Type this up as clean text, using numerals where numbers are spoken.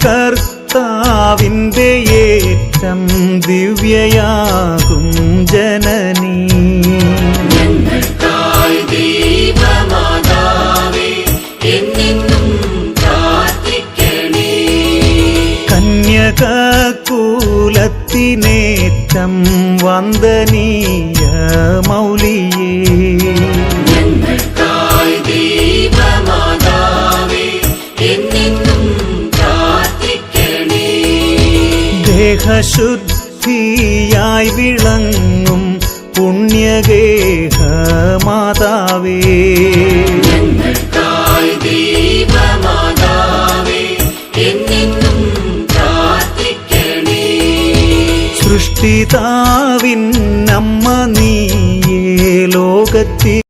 കർത്താവിൻ്റെ ഏറ്റം ദിവ്യയാകും ജനനീ. ഞങ്ങൾക്കായി ദൈവമാതാവേ എന്നെന്നും പ്രാർത്ഥിക്കണേ. കന്യകകുലത്തിനേറ്റം വന്ദനീയ മൗലിയേ. ഞങ്ങൾക്കായി ദൈവമാതാവേ എന്നെന്നും പ്രാർത്ഥിക്കണേ. ദേഹശുദ്ധിയായി വിളങ്ങും പുണ്യഗേഹ മാതാവേ. ഞങ്ങൾക്കായി ദൈവമാതാവേ എന്നെന്നും പ്രാർത്ഥിക്കണേ. സൃഷ്ടിതാവിൻ അമ്മ നീയേ, ലോകത്തിൽ